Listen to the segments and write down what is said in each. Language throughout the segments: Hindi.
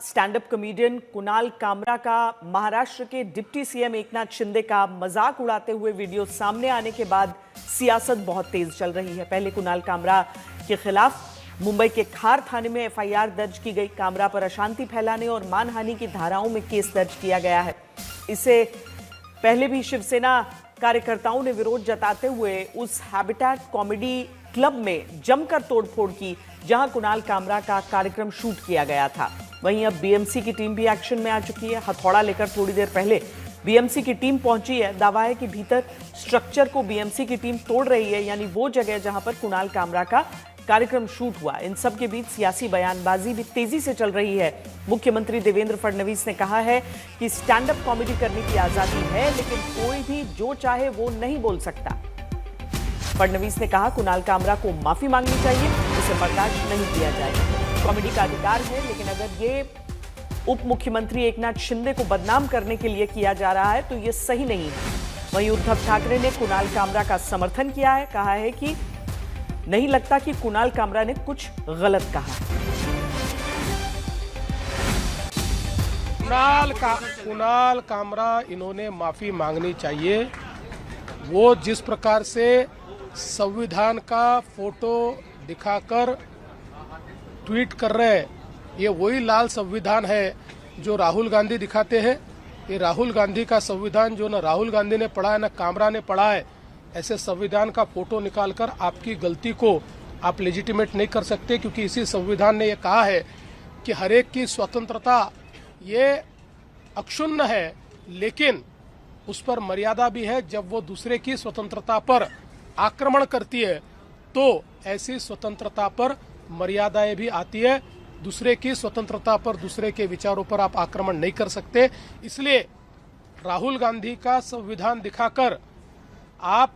Stand up comedian Kunal Kamra का महाराष्ट्र के डिप्टी सीएम एकनाथ शिंदे का मजाक उड़ाते हुए वीडियो सामने आने के बाद सियासत बहुत तेज चल रही है। पहले कुणाल कामरा के खिलाफ मुंबई के खार थाने में एफआईआर दर्ज की गई। कामरा पर अशांति फैलाने और मानहानि की धाराओं में केस दर्ज किया गया है। इसे पहले भी शिवसेना कार्यकर्ताओं ने विरोध जताते हुए उस हैबिटेट कॉमेडी क्लब में जमकर तोड़फोड़ की जहां कुणाल कामरा का कार्यक्रम शूट किया गया था। वहीं अब बीएमसी की टीम भी एक्शन में आ चुकी है। हथौड़ा लेकर थोड़ी देर पहले बीएमसी की टीम पहुंची है। दावा है कि भीतर स्ट्रक्चर को बीएमसी की टीम तोड़ रही है, यानी वो जगह जहां पर कुणाल कामरा का कार्यक्रम शूट हुआ। इन सब के बीच सियासी बयानबाजी भी तेजी से चल रही है। मुख्यमंत्री देवेंद्र फडणवीस ने कहा है कि स्टैंड अप कॉमेडी करने की आजादी है, लेकिन कोई भी जो चाहे वो नहीं बोल सकता। फडणवीस ने कहा कुणाल कामरा को माफी मांगनी चाहिए, इसे बर्दाश्त नहीं किया जाएगा। कॉमेडी का अधिकार है, लेकिन अगर ये उप मुख्यमंत्री एकनाथ शिंदे को बदनाम करने के लिए किया जा रहा है तो ये सही नहीं है। वहीं उद्धव ठाकरे ने कुणाल कामरा का समर्थन किया है। कहा है कि नहीं लगता कि कुणाल कामरा ने कुछ गलत कहा। कुणाल कामरा इन्होंने माफी मांगनी चाहिए। वो जिस प्रकार से संविधान का फोटो दिखाकर ट्वीट कर रहे हैं, ये वही लाल संविधान है जो राहुल गांधी दिखाते हैं। ये राहुल गांधी का संविधान जो न राहुल गांधी ने पढ़ा है न कामरा ने पढ़ा है। ऐसे संविधान का फोटो निकालकर आपकी गलती को आप लेजिटिमेट नहीं कर सकते, क्योंकि इसी संविधान ने ये कहा है कि हर एक की स्वतंत्रता ये अक्षुण्ण है, लेकिन उस पर मर्यादा भी है। जब वो दूसरे की स्वतंत्रता पर आक्रमण करती है तो ऐसी स्वतंत्रता पर मर्यादाएं भी आती है। दूसरे की स्वतंत्रता पर, दूसरे के विचारों पर आप आक्रमण नहीं कर सकते। इसलिए राहुल गांधी का संविधान दिखाकर आप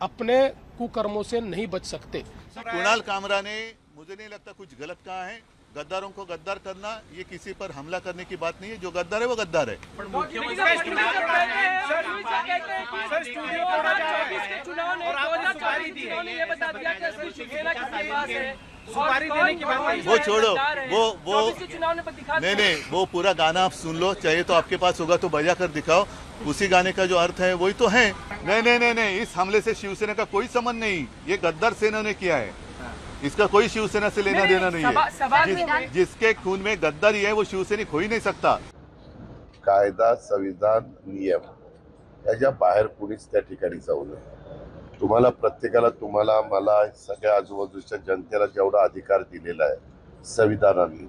अपने कुकर्मों से नहीं बच सकते। कुणाल कामरा ने मुझे नहीं लगता कुछ गलत कहा है। गद्दारों को गद्दार करना ये किसी पर हमला करने की बात नहीं है। जो गद्दार है वो गद्दार है। वो छोड़ो, वो नहीं, वो पूरा गाना आप सुन लो, चाहिए तो आपके पास होगा तो बजा कर दिखाओ। उसी गाने का जो अर्थ है वही तो है। नहीं, इस हमले से शिवसेना का कोई संबंध नहीं। ये गद्दार सेना ने किया है, इसका कोई शिवसेना से लेना देना नहीं है। जिसके खून में गद्दारी है वो शिवसैनिक हो ही नहीं सकता। कायदा, संविधान, नियम याच्या बाहेर कुणीच त्या ठिकाणी जाऊ नये। तुम्हाला प्रत्येकाला, तुम्हाला, मला, सगळ्या आजूबाजूच्या जनतेला जेवढा अधिकार दिलेला आहे संविधानाने,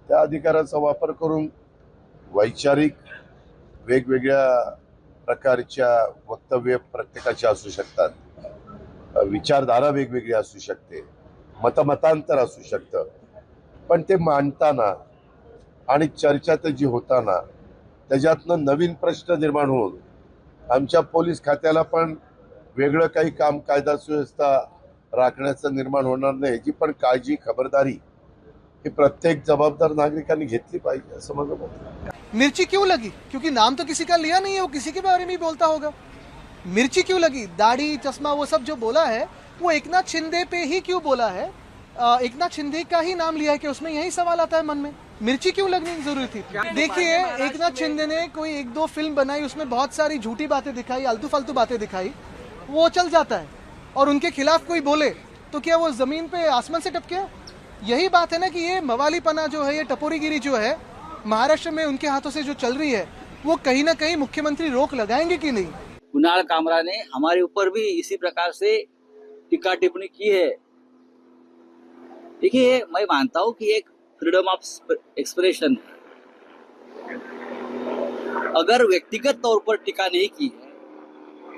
त्या अधिकाराचा वापर करून वैचारिक वेगवेगळ्या प्रकारच्या वक्तव्य प्रत्येकाची असू शकतात, विचारधारा वेगवेगळी असू शकते, मतमतांतर असू शकतं, पण ते मांडताना आणि चर्चा त्याची होताना त्याच्यातनं नवीन प्रश्न निर्माण होऊन आमच्या पोलीस खात्याला पण वेगळं काही काम, कायदा सुव्यवस्था राखण्याचं निर्माण होणार नाही, याची पण काळजी, खबरदारी ही प्रत्येक जबाबदार नागरिकांनी घेतली पाहिजे, असं माझं मत आहे। मिर्ची क्यों लगी? क्योंकि नाम तो किसी का लिया नहीं है, वो किसी के बारे में ही बोलता होगा। मिर्ची क्यों लगी? दाढ़ी, चश्मा, वो सब जो बोला है वो एकनाथ शिंदे पे ही क्यों बोला है? एकनाथ शिंदे का ही नाम लिया है कि उसमें यही सवाल आता है मन में। मिर्ची क्यों लगनी जरूरी थी? देखिए, एकनाथ शिंदे ने कोई 1-2 फिल्म बनाई, उसमें बहुत सारी झूठी बातें दिखाई, आलतू फालतू बातें दिखाई, वो चल जाता है। और उनके खिलाफ कोई बोले तो क्या वो जमीन पे आसमान से टपके? यही बात है ना कि ये मवालीपना जो है, ये टपोरीगिरी जो है महाराष्ट्र में उनके हाथों से जो चल रही है, वो कहीं ना कहीं मुख्यमंत्री रोक लगाएंगे कि नहीं? कुणाल कामरा ने हमारे ऊपर भी इसी प्रकार से टीका टिप्पणी की है। देखिए, मैं मानता हूं कि एक फ्रीडम ऑफ एक्सप्रेशन है। अगर व्यक्तिगत तौर पर टीका नहीं की है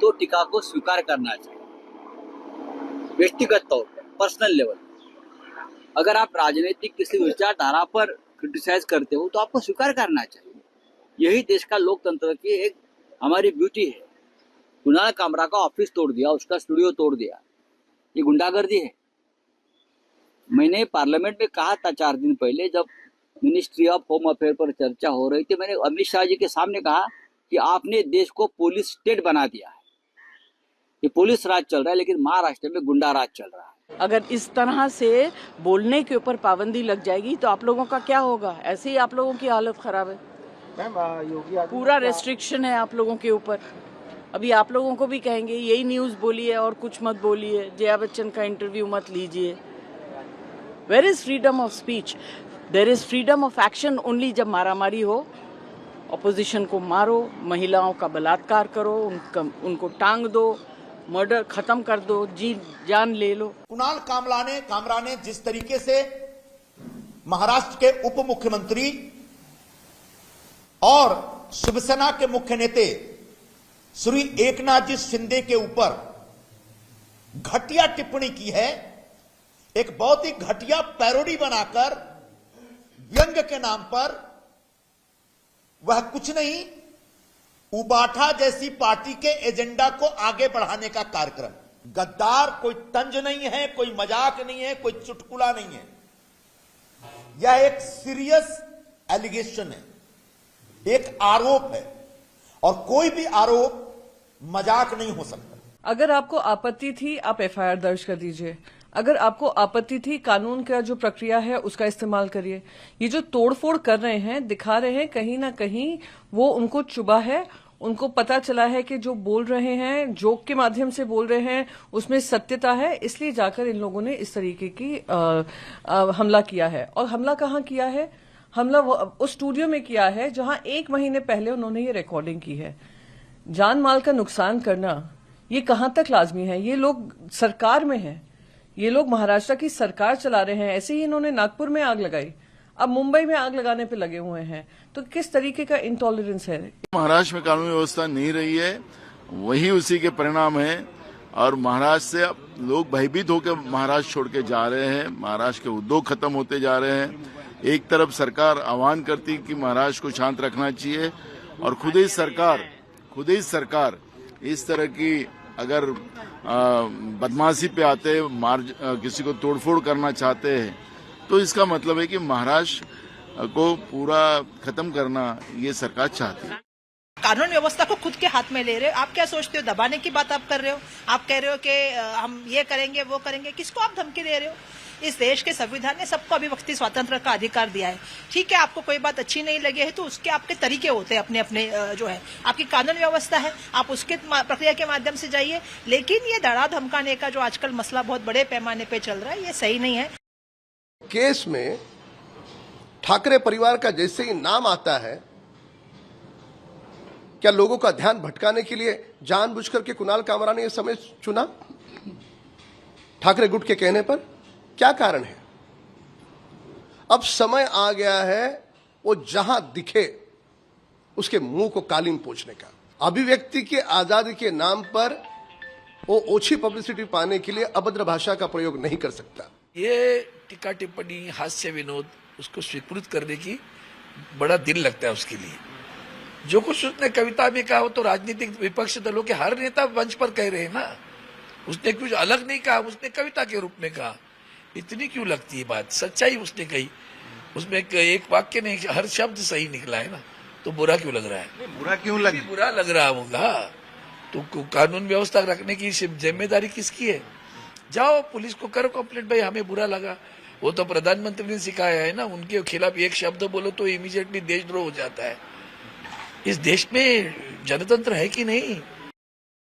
तो टीका को स्वीकार करना चाहिए। व्यक्तिगत तौर पर, पर्सनल लेवल, अगर आप राजनीतिक किसी विचारधारा पर क्रिटिसाइज करते हो तो आपको स्वीकार करना चाहिए। यही देश का लोकतंत्र की एक हमारी ब्यूटी है। कुणाल कामरा का ऑफिस तोड़ दिया, उसका स्टूडियो तोड़ दिया, ये गुंडागर्दी है। मैंने पार्लियामेंट में कहा था 4 दिन पहले, जब मिनिस्ट्री ऑफ होम अफेयर पर चर्चा हो रही थी, मैंने अमित शाह जी के सामने कहा कि आपने देश को पुलिस स्टेट बना दिया है। ये पुलिस राज चल रहा है, लेकिन महाराष्ट्र में गुंडा राज चल रहा है। अगर इस तरह से बोलने के ऊपर पाबंदी लग जाएगी तो आप लोगों का क्या होगा? ऐसे ही आप लोगों की हालत खराब है। पूरा रेस्ट्रिक्शन है आप लोगों के ऊपर। अभी आप लोगों को भी कहेंगे यही न्यूज़ बोलिए और कुछ मत बोलिए, जया बच्चन का इंटरव्यू मत लीजिए। Where is freedom of speech? There is freedom of action only जब मारामारी हो, ऑपोजिशन को मारो, महिलाओं का बलात्कार करो, उनको टांग दो, मर्डर खत्म कर दो, जी जान ले लो। कुणाल कामरा ने जिस तरीके से महाराष्ट्र के उप मुख्यमंत्री और शिवसेना के मुख्य नेते श्री एकनाथ जी शिंदे के ऊपर घटिया टिप्पणी की है, एक बहुत ही घटिया पैरोडी बनाकर व्यंग्य के नाम पर वह कुछ नहीं, उबाठा जैसी पार्टी के एजेंडा को आगे बढ़ाने का कार्यक्रम। गद्दार कोई तंज नहीं है, कोई मजाक नहीं है, कोई चुटकुला नहीं है, यह एक सीरियस एलिगेशन है, एक आरोप है, और कोई भी आरोप मजाक नहीं हो सकता। अगर आपको आपत्ति थी आप एफआईआर दर्ज कर दीजिए, अगर आपको आपत्ति थी कानून का जो प्रक्रिया है उसका इस्तेमाल करिए। ये जो तोड़फोड़ कर रहे हैं, दिखा रहे हैं कहीं ना कहीं वो उनको चुभा है, उनको पता चला है कि जो बोल रहे हैं, जोक के माध्यम से बोल रहे हैं, उसमें सत्यता है, इसलिए जाकर इन लोगों ने इस तरीके की हमला किया है। और हमला कहाँ किया है? हमला उस स्टूडियो में किया है जहां 1 महीने पहले उन्होंने ये रिकॉर्डिंग की है। जान माल का नुकसान करना ये कहां तक लाजमी है? ये लोग सरकार में हैं, ये लोग महाराष्ट्र की सरकार चला रहे हैं। ऐसे ही इन्होंने नागपुर में आग लगाई, अब मुंबई में आग लगाने पे लगे हुए हैं। तो किस तरीके का इंटॉलरेंस है? महाराष्ट्र में कानून व्यवस्था नहीं रही है, वही उसी के परिणाम है। और महाराष्ट्र से अब लोग भयभीत होकर महाराष्ट्र छोड़ के जा रहे हैं, महाराष्ट्र के उद्योग खत्म होते जा रहे हैं। एक तरफ सरकार आह्वान करती कि महाराष्ट्र को शांत रखना चाहिए, और खुद ही सरकार इस तरह की अगर बदमाशी पे आते किसी को तोड़फोड़ करना चाहते हैं, तो इसका मतलब है कि महाराष्ट्र को पूरा खत्म करना ये सरकार चाहती है। कानून व्यवस्था को खुद के हाथ में ले रहे हो। आप क्या सोचते हो? दबाने की बात आप कर रहे हो, आप कह रहे हो कि हम ये करेंगे वो करेंगे। किसको आप धमकी दे रहे हो? इस देश के संविधान ने सबको अभिव्यक्ति स्वातंत्र का अधिकार दिया है। ठीक है, आपको कोई बात अच्छी नहीं लगी है तो उसके आपके तरीके होते हैं, अपने अपने जो है आपकी कानून व्यवस्था है, आप उसके प्रक्रिया के माध्यम से जाइए। लेकिन ये डरा धमकाने का जो आजकल मसला बहुत बड़े पैमाने पे चल रहा है, ये सही नहीं है। केस में ठाकरे परिवार का जैसे ही नाम आता है, क्या लोगों का ध्यान भटकाने के लिए जानबूझकर के कुणाल कामरा ने यह समय चुना? ठाकरे गुट के कहने पर क्या कारण है? अब समय आ गया है वो जहां दिखे उसके मुंह को कालीन पोंछने का। अभिव्यक्ति की आजादी के नाम पर वो ओछी पब्लिसिटी पाने के लिए अभद्र भाषा का प्रयोग नहीं कर सकता। ये टीका टिप्पणी, हास्य विनोद, उसको स्वीकृत करने की बड़ा दिल लगता है उसके लिए। जो कुछ उसने कविता में कहा वो तो राजनीतिक विपक्ष दलों के हर नेता मंच पर कह रहे हैं ना, उसने कुछ अलग नहीं कहा, उसने कविता के रूप में कहा। इतनी क्यों लगती है बात? सच्चाई उसने कही, उसमें एक वाक्य नहीं, हर शब्द सही निकला है ना, तो बुरा क्यों लग रहा है? बुरा लग रहा होगा तो कानून व्यवस्था रखने की जिम्मेदारी किसकी है? जाओ पुलिस को करो कंप्लेंट, भाई हमें बुरा लगा। वो तो प्रधानमंत्री ने सिखाया है ना, उनके खिलाफ एक शब्द बोलो तो इमीडिएटली देशद्रोह हो जाता है। इस देश में जनतंत्र है कि नहीं?